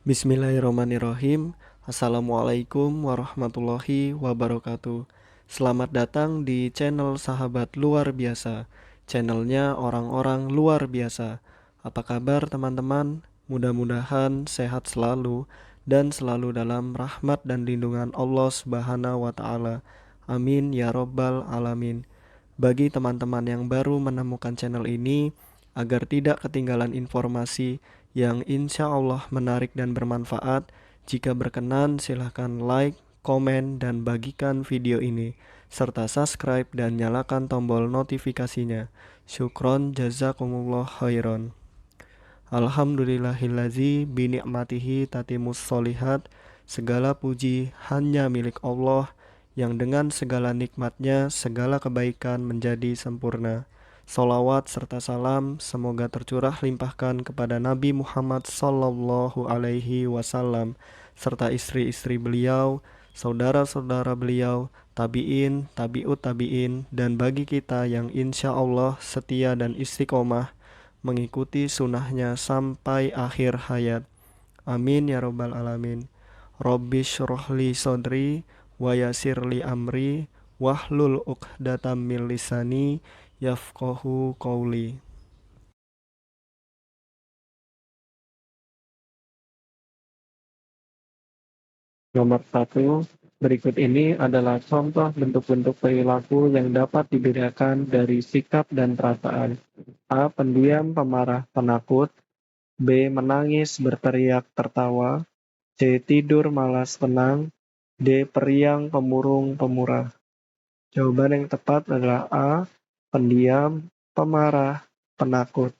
Bismillahirrahmanirrahim. Assalamualaikum warahmatullahi wabarakatuh. Selamat datang di channel Sahabat Luar Biasa. Channelnya orang-orang luar biasa. Apa kabar teman-teman? Mudah-mudahan sehat selalu dan selalu dalam rahmat dan lindungan Allah Subhanahu wa taala. Amin ya robbal alamin. Bagi teman-teman yang baru menemukan channel ini, agar tidak ketinggalan informasi yang insya Allah menarik dan bermanfaat, jika berkenan silahkan like, komen, dan bagikan video ini, serta subscribe dan nyalakan tombol notifikasinya. Syukron jazakumullah khairan. Alhamdulillahillazi bini'matihi tatimus solihat. Segala puji hanya milik Allah, yang dengan segala nikmatnya segala kebaikan menjadi sempurna. Salawat serta salam semoga tercurah limpahkan kepada Nabi Muhammad Sallallahu Alaihi Wasallam serta istri-istri beliau, saudara-saudara beliau, tabi'in, tabi'ut tabi'in, dan bagi kita yang insya Allah setia dan istiqomah mengikuti sunnahnya sampai akhir hayat. Amin ya robbal alamin. Rabbi syrohli sodri wa yasirli amri wahlul uqdatam min lisani yafqahu qawli. Nomor 1, berikut ini adalah contoh bentuk-bentuk perilaku yang dapat dibedakan dari sikap dan perasaan. A. Pendiam, pemarah, penakut. B. Menangis, berteriak, tertawa. C. Tidur, malas, tenang. D. Periang, pemurung, pemurah. Jawaban yang tepat adalah A. Pendiam, pemarah, penakut.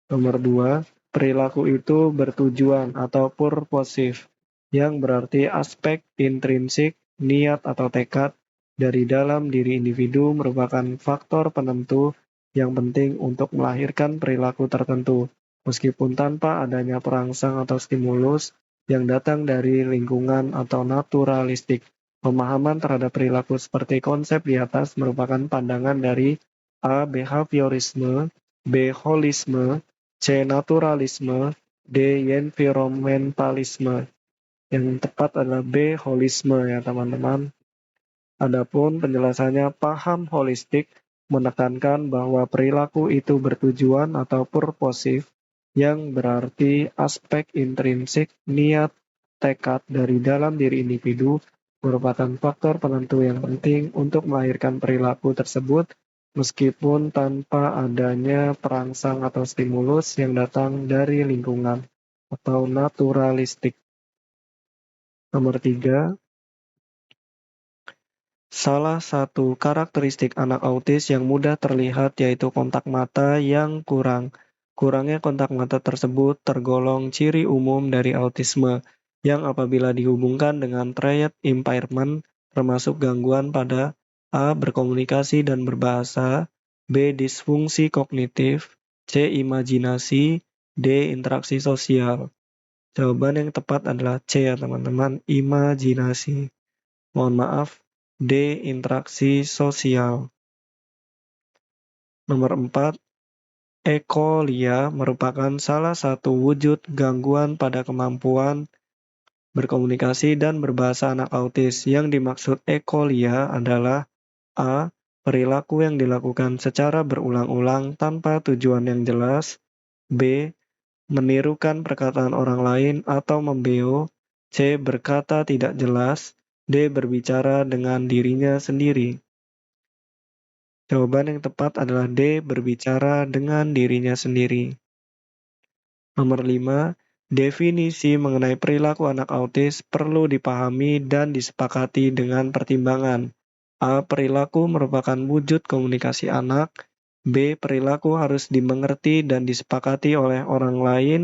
Nomor 2, perilaku itu bertujuan atau purposif, yang berarti aspek intrinsik, niat atau tekad dari dalam diri individu merupakan faktor penentu yang penting untuk melahirkan perilaku tertentu, meskipun tanpa adanya perangsang atau stimulus yang datang dari lingkungan atau naturalistik. Pemahaman terhadap perilaku seperti konsep di atas merupakan pandangan dari A. Behaviorisme, B. Holisme, C. Naturalisme, D. Environmentalisme. Yang tepat adalah B. Holisme ya teman-teman. Adapun penjelasannya, paham holistik menekankan bahwa perilaku itu bertujuan atau purposif, yang berarti aspek intrinsik, niat, tekad dari dalam diri individu merupakan faktor penentu yang penting untuk melahirkan perilaku tersebut, meskipun tanpa adanya perangsang atau stimulus yang datang dari lingkungan atau naturalistik. Nomor 3, salah satu karakteristik anak autis yang mudah terlihat yaitu kontak mata yang kurang. Kurangnya kontak mata tersebut tergolong ciri umum dari autisme, yang apabila dihubungkan dengan trait impairment, termasuk gangguan pada A. Berkomunikasi dan berbahasa, B. Disfungsi kognitif, C. Imajinasi, D. Interaksi sosial. Jawaban yang tepat adalah C ya teman-teman, imajinasi. Mohon maaf, D. Interaksi sosial. Nomor 4, ekolia merupakan salah satu wujud gangguan pada kemampuan berkomunikasi dan berbahasa anak autis. Yang dimaksud ekolia adalah A. Perilaku yang dilakukan secara berulang-ulang tanpa tujuan yang jelas. B. Menirukan perkataan orang lain atau membeo. C. Berkata tidak jelas. D. Berbicara dengan dirinya sendiri. Jawaban yang tepat adalah D. Berbicara dengan dirinya sendiri. Nomor 5, definisi mengenai perilaku anak autis perlu dipahami dan disepakati dengan pertimbangan. A. Perilaku merupakan wujud komunikasi anak. B. Perilaku harus dimengerti dan disepakati oleh orang lain.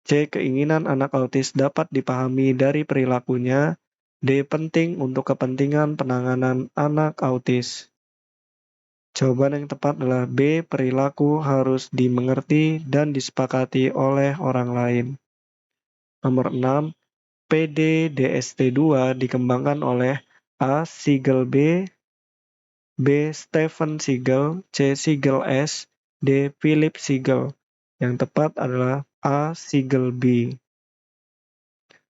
C. Keinginan anak autis dapat dipahami dari perilakunya. D. Penting untuk kepentingan penanganan anak autis. Jawaban yang tepat adalah B. Perilaku harus dimengerti dan disepakati oleh orang lain. Nomor 6, PDDST2 dikembangkan oleh A. Siegel B. B. Stephen Siegel, C. Siegel S. D. Philip Siegel. Yang tepat adalah A. Siegel B.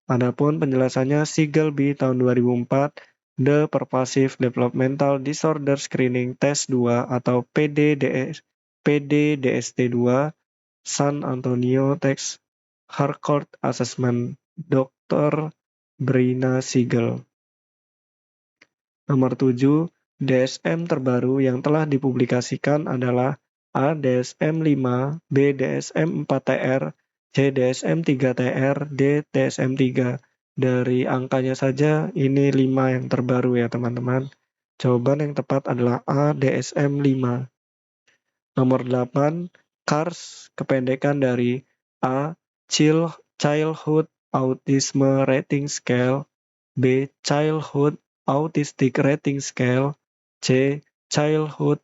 Adapun penjelasannya Siegel B tahun 2004, The Pervasive Developmental Disorder Screening Test 2 atau PDDST2, San Antonio Text Harcourt Assessment, Dr. Brina Siegel. Nomor 7, DSM terbaru yang telah dipublikasikan adalah A. DSM-5, B. DSM-4-TR, C. DSM-3-TR, D. DSM-3. Dari angkanya saja, ini 5 yang terbaru ya teman-teman. Jawaban yang tepat adalah A. DSM-5. Nomor 8, CARS, kependekan dari A. Childhood Autism Rating Scale, B. Childhood Autistic Rating Scale, C. Childhood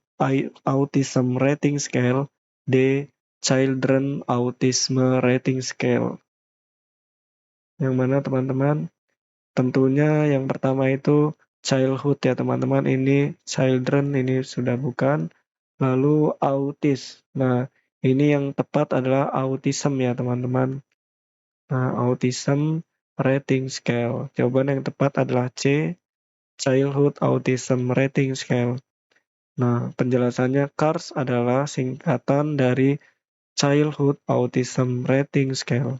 Autism Rating Scale, D. Children Autism Rating Scale. Yang mana teman-teman? Tentunya yang pertama itu childhood ya teman-teman. Ini children, ini sudah bukan. Lalu autis. Nah, ini yang tepat adalah autism ya teman-teman. Nah, autism rating scale. Jawaban yang tepat adalah C. Childhood Autism Rating Scale. Nah, penjelasannya CARS adalah singkatan dari Childhood Autism Rating Scale.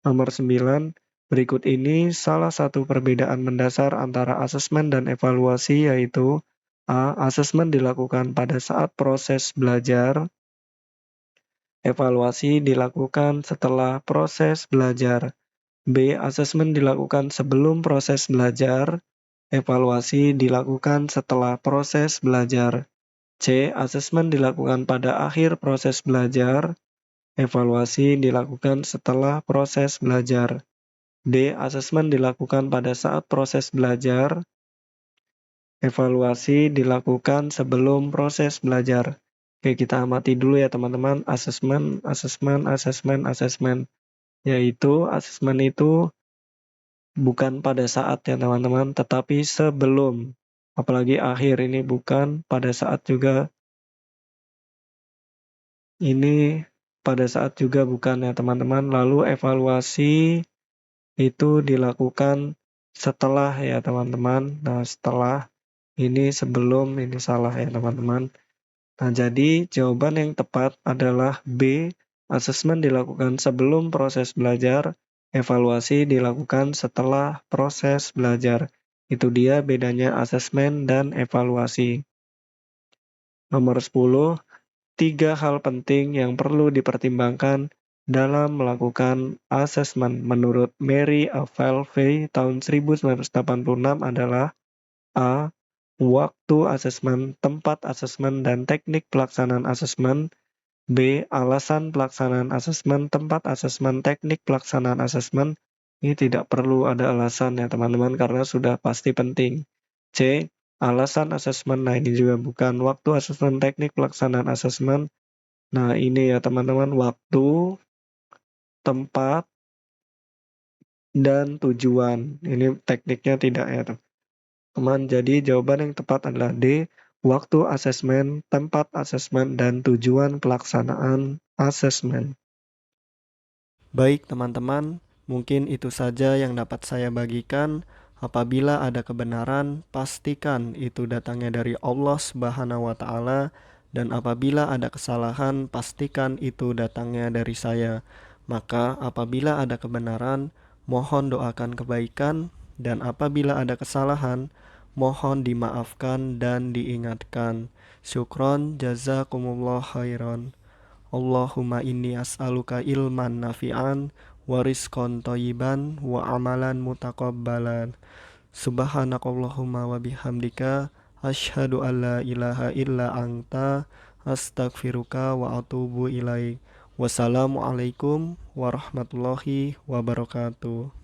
Nomor 9, berikut ini salah satu perbedaan mendasar antara asesmen dan evaluasi yaitu A. Asesmen dilakukan pada saat proses belajar. Evaluasi dilakukan setelah proses belajar. B. Asesmen dilakukan sebelum proses belajar. Evaluasi dilakukan setelah proses belajar. C. Asesmen dilakukan pada akhir proses belajar. Evaluasi dilakukan setelah proses belajar. D. Asesmen dilakukan pada saat proses belajar. Evaluasi dilakukan sebelum proses belajar. Oke, kita amati dulu ya teman-teman. Asesmen. Yaitu asesmen itu bukan pada saat ya teman-teman, tetapi sebelum. Apalagi akhir ini bukan, pada saat juga. Ini pada saat juga bukan ya teman-teman. Lalu evaluasi itu dilakukan setelah ya teman-teman. Nah setelah, ini sebelum, ini salah ya teman-teman. Nah jadi jawaban yang tepat adalah B. Asesmen dilakukan sebelum proses belajar. Evaluasi dilakukan setelah proses belajar. Itu dia bedanya asesmen dan evaluasi. Nomor 10, 3 hal penting yang perlu dipertimbangkan dalam melakukan asesmen menurut Mary Avelve tahun 1986 adalah A. Waktu asesmen, tempat asesmen, dan teknik pelaksanaan asesmen. B. Alasan pelaksanaan asesmen, tempat asesmen, teknik pelaksanaan asesmen. Ini tidak perlu ada alasan ya teman-teman karena sudah pasti penting. C. Alasan asesmen, nah ini juga bukan. Waktu asesmen, teknik pelaksanaan asesmen. Nah ini ya teman-teman, waktu, tempat, dan tujuan. Ini tekniknya tidak ya teman. Jadi jawaban yang tepat adalah D. Waktu asesmen, tempat asesmen, dan tujuan pelaksanaan asesmen. Baik teman-teman, mungkin itu saja yang dapat saya bagikan. Apabila ada kebenaran, pastikan itu datangnya dari Allah Subhanahu wa taala, dan apabila ada kesalahan, pastikan itu datangnya dari saya. Maka apabila ada kebenaran, mohon doakan kebaikan, dan apabila ada kesalahan, mohon dimaafkan dan diingatkan. Syukron jazakumullah khairan. Allahumma inni as'aluka ilman nafi'an wa rizqan thayyiban wa amalan mutaqabbalan. Subhanakallahumma wa bihamdika asyhadu an la ilaha illa anta astaghfiruka wa atubu ilaik. Wassalamualaikum warahmatullahi wabarakatuh.